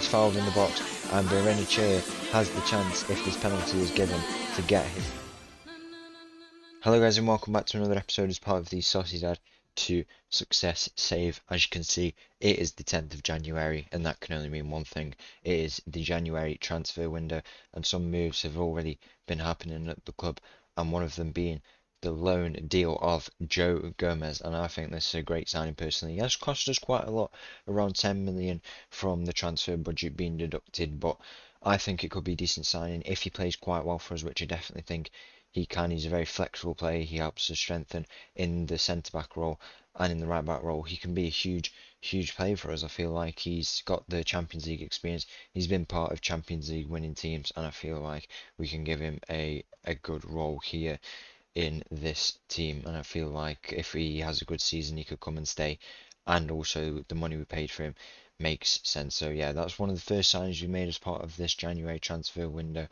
is fouled in the box, and Berenice has the chance, if this penalty is given, to get his. Hello guys and welcome back to another episode as part of the Sociedad to Success save. As you can see, it is the 10th of January and that can only mean one thing. It is the January transfer window and some moves have already been happening at the club, and one of them being the loan deal of Joe Gomez, and I think this is a great signing personally. He has cost us quite a lot, around 10 million from the transfer budget being deducted, but I think it could be a decent signing if he plays quite well for us, which I definitely think he can. He's a very flexible player. He helps us strengthen in the centre back role and in the right back role. He can be a huge player for us. I feel like he's got the Champions League experience. He's been part of Champions League winning teams, and I feel like we can give him a good role here in this team. And I feel like if he has a good season, he could come and stay. And also the money we paid for him makes sense. So yeah, that's one of the first signings we made as part of this January transfer window,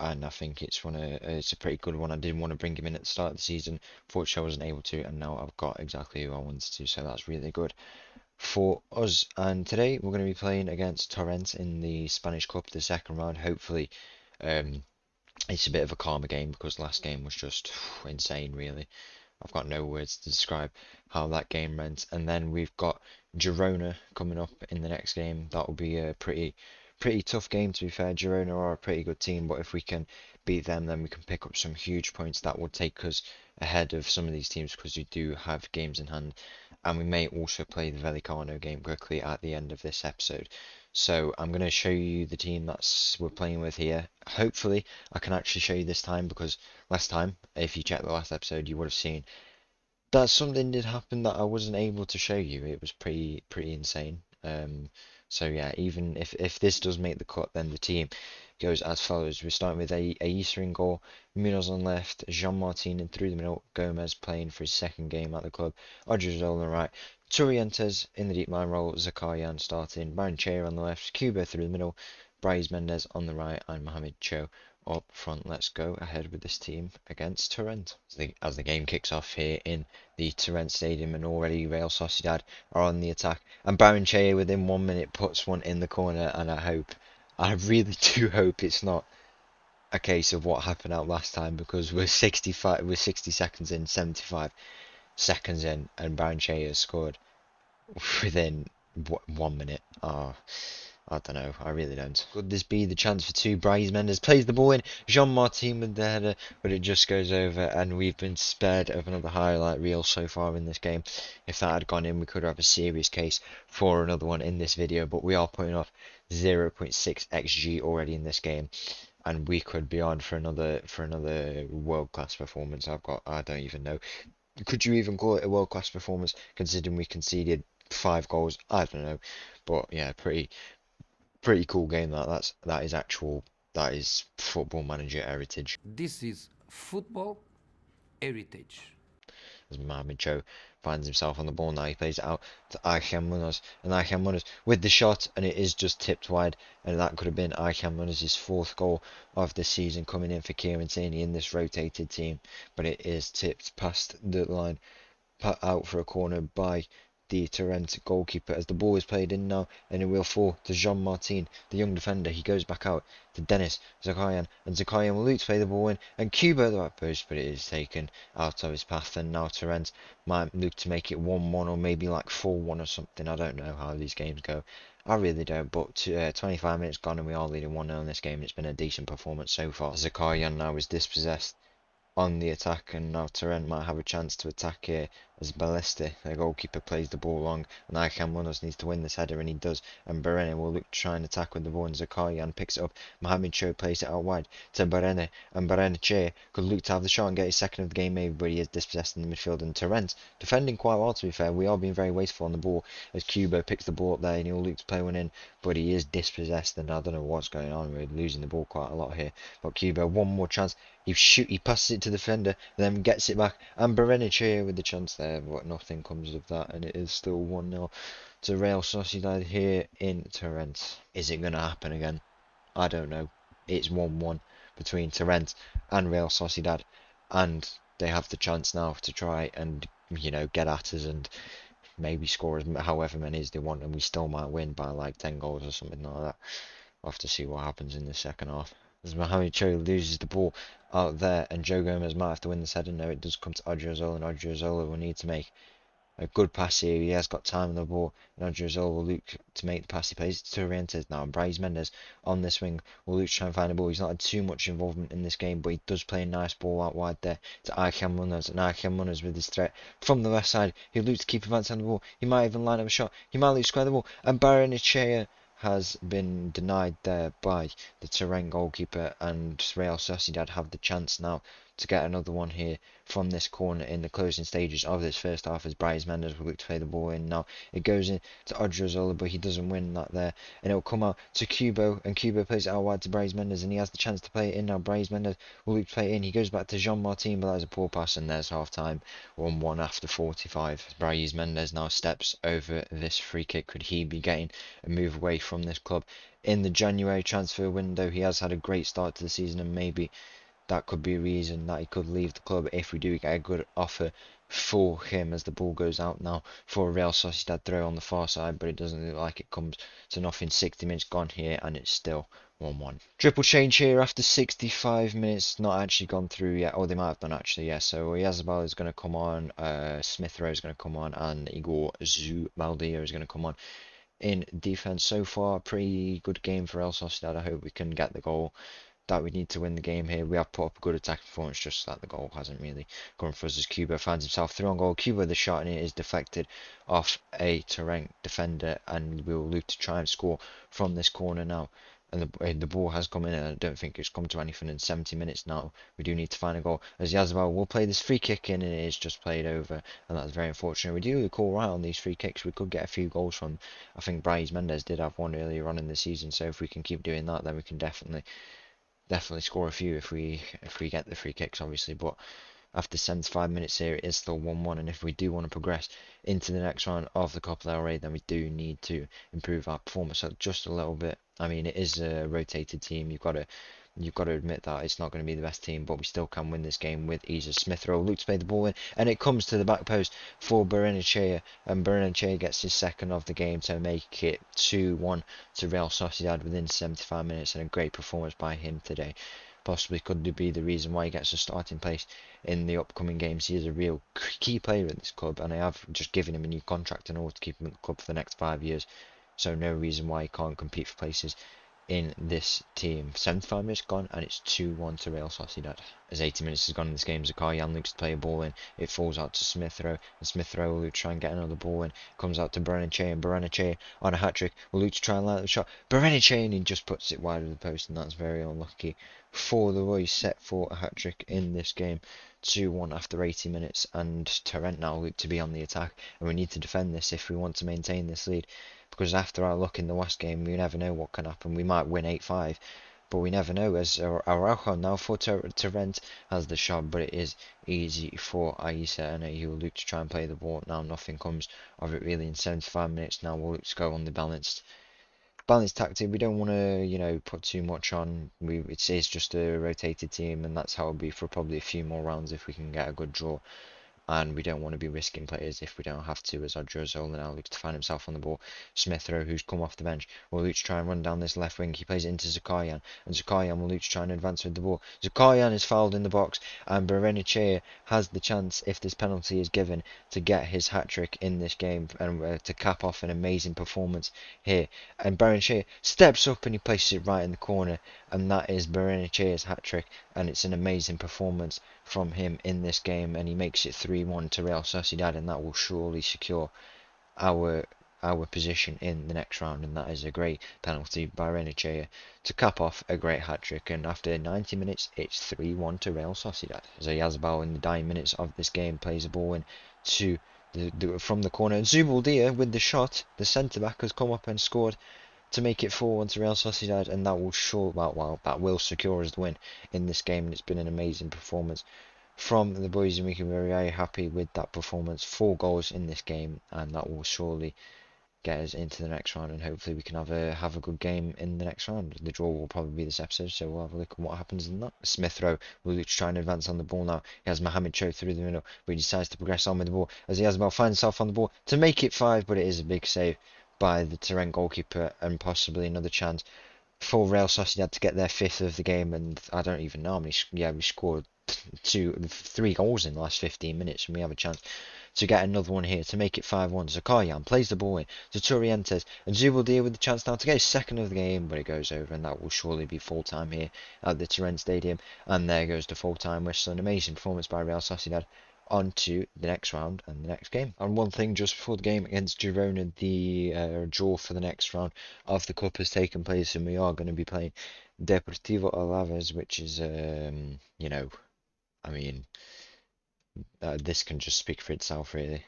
and I think it's a pretty good one. I didn't want to bring him in at the start of the season, fortunately I wasn't able to, and now I've got exactly who I wanted to, so that's really good for us. And today we're going to be playing against Torrent in the Spanish Cup, the second round. Hopefully, it's a bit of a calmer game because last game was just insane, really. I've got no words to describe how that game went. And then we've got Girona coming up in the next game. That will be a pretty tough game, to be fair. Girona are a pretty good team, but if we can beat them, then we can pick up some huge points. That would take us ahead of some of these teams because we do have games in hand. And we may also play the Vallecano game quickly at the end of this episode. So I'm going to show you the team we're playing with here. Hopefully I can actually show you this time, because last time, if you checked the last episode, you would have seen that something did happen that I wasn't able to show you. It was pretty insane. So yeah, even if this does make the cut, then the team goes as follows. We're starting with Aissa in goal, Munoz on left, Jean Martin in through the middle, Gomez playing for his second game at the club, Odriozola on the right, Torrent in the deep line role, Zakarian starting, Baranchea on the left, Cuba through the middle, Bryce Mendez on the right, and Mohamed Cho up front. Let's go ahead with this team against Torrent. As the game kicks off here in the Torrent Stadium, and already Real Sociedad are on the attack, and Baranchea within 1 minute puts one in the corner, and I really do hope it's not a case of what happened out last time, because we're 60 seconds in, 75 seconds in, and Baranchea has scored within 1 minute. I don't know, I really don't. Could this be the chance for two? Bryce Mendez plays the ball in, Jean Martin with the header, but it just goes over, and we've been spared of another highlight reel so far in this game. If that had gone in, we could have a serious case for another one in this video, but we are putting off 0.6 XG already in this game, and we could be on for another world-class performance. I don't even know. Could you even call it a world-class performance considering we conceded 5 goals? I don't know, but yeah, pretty cool game. That is Football Manager heritage. This is football heritage. As Mohamed Cho finds himself on the ball now, he plays it out to Aichan Munoz, and Aichan Munoz with the shot, and it is just tipped wide, and that could have been Aichan Munoz's 4th goal of the season coming in for Kieran Tierney in this rotated team, but it is tipped past the line, put out for a corner by the Torrent goalkeeper as the ball is played in now, and it will fall to Jean Martin, the young defender. He goes back out to Dennis Zakarian, and Zakarian will look to play the ball in, and Cuba at the right post, but it is taken out of his path, and now Torrent might look to make it 1-1 or maybe like 4-1 or something. I don't know how these games go. I really don't, but 25 minutes gone and we are leading 1-0 in this game. It's been a decent performance so far. Zakarian now is dispossessed on the attack, and now Torrent might have a chance to attack here as Balleste, the goalkeeper, plays the ball long, and Aichan Munoz needs to win this header, and he does, and Berene will look to try and attack with the ball, and Zakarian picks it up. Mohamed Cho plays it out wide to Berene, and Berene could look to have the shot and get his second of the game maybe, but he is dispossessed in the midfield, and Torrent defending quite well, to be fair. We are being very wasteful on the ball as Cuba picks the ball up there, and he'll look to play one in, but he is dispossessed, and I don't know what's going on. We're losing the ball quite a lot here, but Cuba, one more chance. He passes it to the defender, then gets it back, and Berenice with the chance there, but nothing comes of that, and it is still 1-0 to Real Sociedad here in Torrent. Is it going to happen again? I don't know. It's 1-1 between Torrent and Real Sociedad, and they have the chance now to try and, get at us and maybe score as however many as they want, and we still might win by like 10 goals or something like that. We'll have to see what happens in the second half. As Mohamed Cho loses the ball out there, and Joe Gomez might have to win this header. No, it does come to Odriozola, and Odriozola will need to make a good pass here. He has got time on the ball. Odriozola will look to make the pass. He plays to Torrent now. And Bryce Mendes on this wing will look to try and find the ball. He's not had too much involvement in this game, but he does play a nice ball out wide there to Arkham Munoz. And Arkham Munoz with his threat from the left side. He'll look to keep advancing on the ball. He might even line up a shot. He might look to square the ball. And Barrenechea has been denied there by the Torrent goalkeeper, and Real Sociedad have the chance now to get another one here from this corner in the closing stages of this first half, as Bryce Mendes will look to play the ball in. Now it goes in to Odriozola, but he doesn't win that there, and it will come out to Kubo, and Kubo plays it out wide to Bryce Mendes, and he has the chance to play it in. Now Bryce Mendes will look to play it in. He goes back to Jean Martin, but that is a poor pass, and there's half time, 1-1 after 45. Bryce Mendes now steps over this free kick. Could he be getting a move away from this club in the January transfer window? He has had a great start to the season, and maybe that could be a reason that he could leave the club if we do get a good offer for him, as the ball goes out now for a Real Sociedad throw on the far side, but it doesn't look like it comes to nothing. 60 minutes gone here, and it's still 1-1. Triple change here after 65 minutes, not actually gone through yet. Oh, they might have done actually, yeah. So Yazabal is going to come on, Smith Rowe is going to come on, and Igor Zubaldia is going to come on in defense. So far, pretty good game for Real Sociedad. I hope we can get the goal that we need to win the game here. We have put up a good attack performance, just that the goal hasn't really gone for us, as Cuba finds himself through on goal. Cuba, the shot, and it is deflected off a Torrent defender, and we will look to try and score from this corner now. And the ball has come in, and I don't think it's come to anything in 70 minutes now. We do need to find a goal, as Yazabal will play this free kick in, and it is just played over, and that's very unfortunate. We do call right on these free kicks. We could get a few goals from. I think Bryce Mendes did have one earlier on in the season, so if we can keep doing that, then we can definitely score a few if we get the free kicks, obviously. But after 75 minutes here, it is still 1-1, and if we do want to progress into the next round of the Copa del Rey, then we do need to improve our performance just a little bit. I mean, it is a rotated team. You've got to admit that it's not going to be the best team, but we still can win this game with ease. Smith Rowe looks to play the ball in, and it comes to the back post for Barrenechea, and Barrenechea gets his second of the game to make it 2-1 to Real Sociedad within 75 minutes, and a great performance by him today. Possibly could be the reason why he gets a starting place in the upcoming games. He is a real key player at this club, and I have just given him a new contract in order to keep him at the club for the next 5 years. So no reason why he can't compete for places in this team. 75 minutes gone, and it's 2-1 to Real Sociedad. As 80 minutes has gone in this game, Zakarian looks to play a ball in. It falls out to Smith Rowe, and Smith Rowe will try and get another ball in. Comes out to Barrenechea, and Barrenechea on a hat-trick will look to try and light up the shot. Barrenechea, and he just puts it wide of the post, and that's very unlucky for the Roy's, set for a hat-trick in this game. 2-1 after 80 minutes, and Torrent now look to be on the attack, and we need to defend this if we want to maintain this lead, because after our luck in the West game, we never know what can happen. We might win 8-5, but we never know, as Araujo now for Torrent has the shot, but it is easy for Aisa, and he will look to try and play the ball. Now nothing comes of it really in 75 minutes. Now we'll look to go on the balanced tactic. We don't want to, put too much on. It is just a rotated team, and that's how it'll be for probably a few more rounds if we can get a good draw. And we don't want to be risking players if we don't have to, as Odriozola now looks to find himself on the ball. Smith Rowe, who's come off the bench, will look to try and run down this left wing. He plays it into Zakarian, and Zakarian will look to try and advance with the ball. Zakarian is fouled in the box, and Barrenechea has the chance, if this penalty is given, to get his hat-trick in this game, and to cap off an amazing performance here. And Barrenechea steps up, and he places it right in the corner, and that is Barrenechea's hat-trick, and it's an amazing performance from him in this game, and he makes it 3-1 to Real Sociedad, and that will surely secure our position in the next round. And that is a great penalty by Barrenechea to cap off a great hat-trick, and after 90 minutes it's 3-1 to Real Sociedad. So Yazbal in the dying minutes of this game plays the ball in to from the corner, and Zubaldia with the shot. The centre-back has come up and scored to make it 4-1 to Real Sociedad, and that will secure us the win in this game. And it's been an amazing performance from the boys, and we can be very happy with that performance. 4 goals in this game, and that will surely get us into the next round, and hopefully we can have a good game in the next round. The draw will probably be this episode, so we'll have a look at what happens in that. Smith Rowe will look to try and advance on the ball now. He has Mohamed Cho through the middle, but he decides to progress on with the ball as he has about finds himself on the ball to make it 5, but it is a big save by the Torrent goalkeeper and possibly another chance for Real Sociedad to get their 5th of the game. And I don't even know how many. Yeah, we scored 3 goals in the last 15 minutes, and we have a chance to get another one here to make it 5-1. Zakaryan plays the ball in to Torrentes, and Zubeldia with the chance now to get his 2nd of the game, but it goes over, and that will surely be full time here at the Torrent Stadium. And there goes the full time whistle. An amazing performance by Real Sociedad. On to the next round and the next game. And one thing just before the game against Girona, the draw for the next round of the Cup has taken place, and we are going to be playing Deportivo Alaves, which is, you know, I mean, this can just speak for itself, really.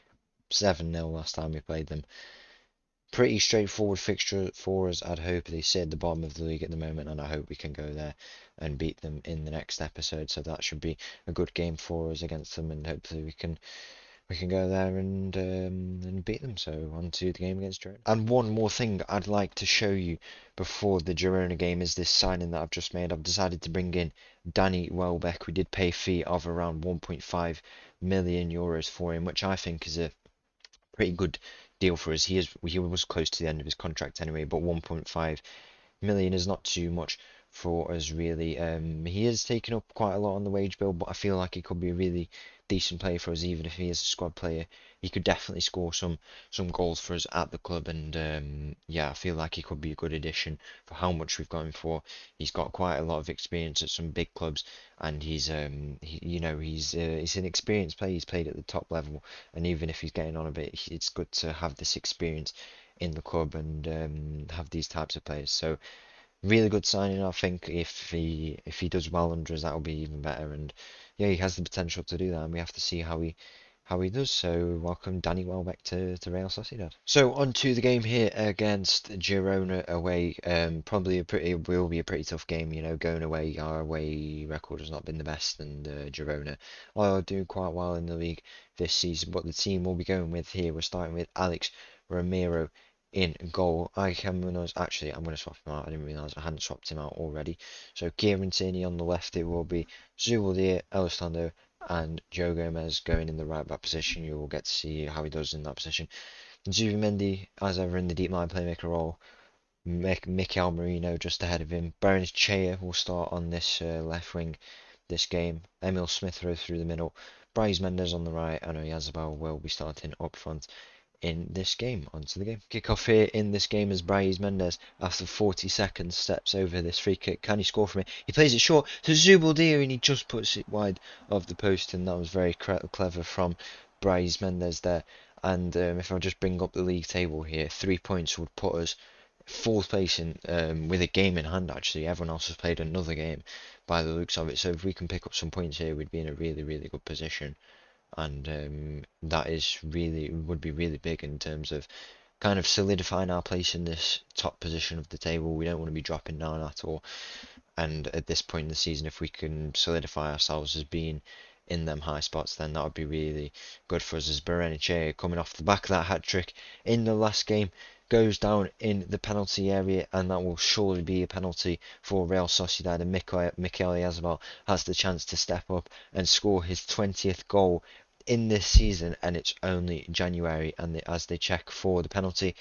7-0 last time we played them. Pretty straightforward fixture for us. I'd hope they sit at the bottom of the league at the moment, and I hope we can go there and beat them in the next episode. So that should be a good game for us against them, and hopefully we can go there and beat them. So on to the game against Girona. And one more thing I'd like to show you before the Girona game is this signing that I've just made. I've decided to bring in Danny Welbeck. We did pay a fee of around 1.5 million euros for him, which I think is a pretty good deal for us. He was close to the end of his contract anyway, but 1.5 million is not too much for us, really. He has taken up quite a lot on the wage bill, but I feel like he could be a really decent player for us, even if he is a squad player. He could definitely score some goals for us at the club, and yeah, I feel like he could be a good addition for how much we've got him for. He's got quite a lot of experience at some big clubs, and he's he's an experienced player. He's played at the top level, and even if he's getting on a bit, it's good to have this experience in the club and have these types of players. So really good signing. I think if he does well under us, that'll be even better. And yeah, he has the potential to do that, and we have to see how he does. So welcome Danny Welbeck to Real Sociedad. So on to the game here against Girona away. Probably will be a pretty tough game. You know, going away, our away record has not been the best, and Girona are doing quite well in the league this season. But the team we'll be going with here, we're starting with Alex Romero in goal. I'm going to swap him out. I didn't realise I hadn't swapped him out already. So Kieran Tierney on the left. It will be Zubeldia, Elizondo, and Joe Gomez going in the right back position. You will get to see how he does in that position. Zubimendi, as ever, in the deep line playmaker role. Mikel Merino just ahead of him. Baron Chea will start on this left wing this game. Emil Smith Rowe through the middle. Bryce Mendes on the right. And Oyarzabal will be starting up front in this game. Onto the game. Kick-off here in this game as Bryce Mendes, after 40 seconds, steps over this free kick. Can he score from it? He plays it short to Zubeldia, and he just puts it wide of the post, and that was very clever from Bryce Mendes there. And if I just bring up the league table here, 3 points would put us 4th place in, with a game in hand. Actually, everyone else has played another game by the looks of it. So if we can pick up some points here, we'd be in a really, really good position. And that would be really big in terms of kind of solidifying our place in this top position of the table. We don't want to be dropping down at all. And at this point in the season, if we can solidify ourselves as being in them high spots, then that would be really good for us. As Berenice, coming off the back of that hat trick in the last game, goes down in the penalty area, and that will surely be a penalty for Real Sociedad. And Mikel Oyarzabal has the chance to step up and score his 20th goal in this season, and it's only January. And as they check for the penalty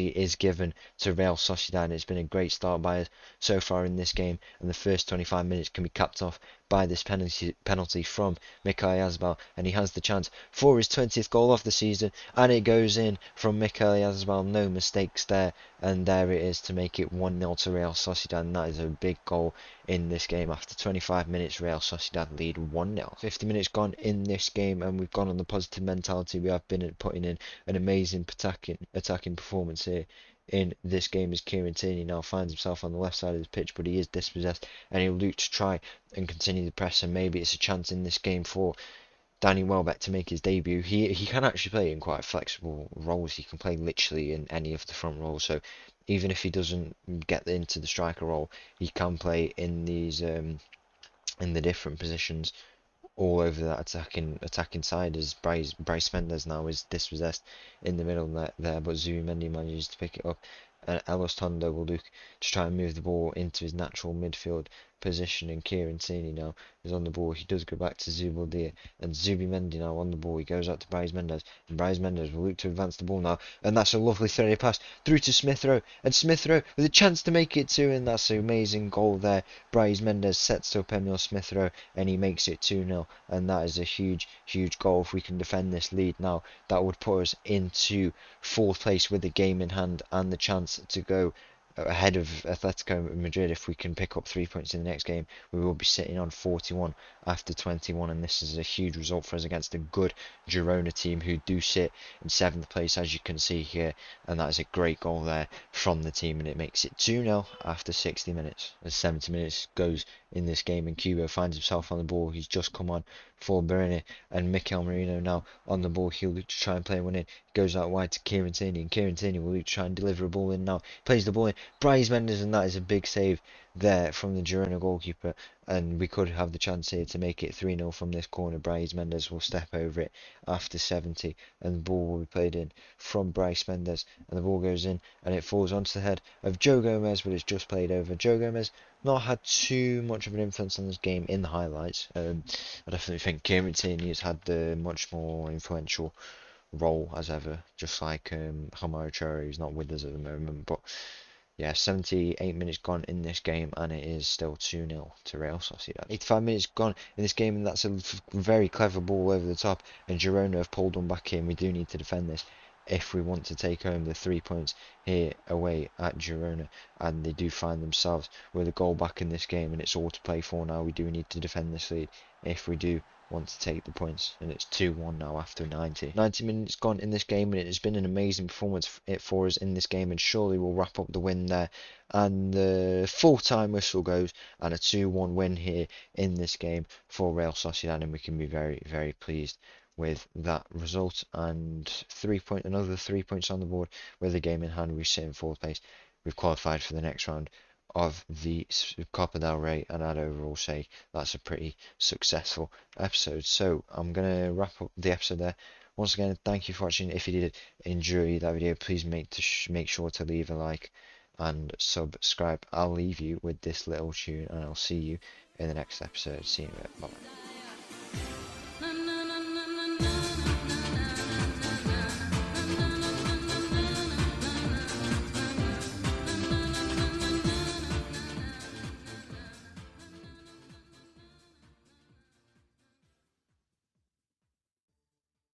is given to Real Sociedad, and it's been a great start by us so far in this game, and the first 25 minutes can be capped off by this penalty from Mikel Oyarzabal, and he has the chance for his 20th goal of the season, and it goes in from Mikel Oyarzabal. No mistakes there, and there it is to make it 1-0 to Real Sociedad, and that is a big goal in this game. After 25 minutes, Real Sociedad lead 1-0. 50 minutes gone in this game, and we've gone on the positive mentality. We have been putting in an amazing attacking performance here in this game, as Kieran Tierney now finds himself on the left side of the pitch, but he is dispossessed, and he'll look to try and continue the press, and maybe it's a chance in this game for Danny Welbeck to make his debut. He can actually play in quite flexible roles. He can play literally in any of the front roles, so even if he doesn't get into the striker role, he can play in these in the different positions all over that attacking side as Bryce Mendes now is dispossessed in the middle there, but Zubimendi manages to pick it up. And Elizondo will look to try and move the ball into his natural midfield position, and Kieran Tierney now is on the ball. He does go back to Zubaldia, and Zubimendi now on the ball. He goes out to Bryce Mendes, and Bryce Mendes will look to advance the ball now, and that's a lovely threaded pass through to Smith Rowe, and Smith Rowe with a chance to make it 2, and that's an amazing goal there. Bryce Mendes sets up Emil Smith Rowe, and he makes it 2-0, and that is a huge goal. If we can defend this lead now, that would put us into 4th place with the game in hand and the chance to go ahead of Atletico Madrid. If we can pick up 3 points in the next game, we will be sitting on 41 after 21, and this is a huge result for us against a good Girona team who do sit in 7th place, as you can see here, and that is a great goal there from the team, and it makes it 2-0 after 60 minutes. As 70 minutes goes in this game, and Cubo finds himself on the ball. He's just come on for Bereni, and Mikel Merino now on the ball. He'll look to try and play one in. Goes out wide to Kieran Tierney, and Kieran Tierney will look to try and deliver a ball in now. Plays the ball in. Bryce Mendes, and that is a big save there from the Girona goalkeeper, and we could have the chance here to make it 3-0 from this corner. Bryce Mendes will step over it after 70, and the ball will be played in from Bryce Mendes, and the ball goes in, and it falls onto the head of Joe Gomez, but it's just played over. Joe Gomez not had too much of an influence on this game in the highlights. I definitely think Kieran Tierney has had the much more influential role as ever, just like Hamar Cherry, who's not with us at the moment. But yeah, 78 minutes gone in this game, and it is still 2-0 to Real Sociedad. 85 minutes gone in this game, and that's a very clever ball over the top, and Girona have pulled one back in. We do need to defend this if we want to take home the 3 points here away at Girona, and they do find themselves with a goal back in this game, and it's all to play for now. We do need to defend this lead if we do want to take the points, and it's 2-1 now after 90 minutes gone in this game, and it has been an amazing performance for us in this game, and surely we'll wrap up the win there, and the full-time whistle goes, and a 2-1 win here in this game for Real Sociedad, and we can be very pleased with that result, and another 3 points on the board with the game in hand. We sit in 4th place. We've qualified for the next round of the Copa del Rey, and I'd overall say that's a pretty successful episode. So I'm gonna wrap up the episode there. Once again, thank you for watching. If you did enjoy that video, please make sure to leave a like and subscribe. I'll leave you with this little tune, and I'll see you in the next episode. See you in a bit. Bye.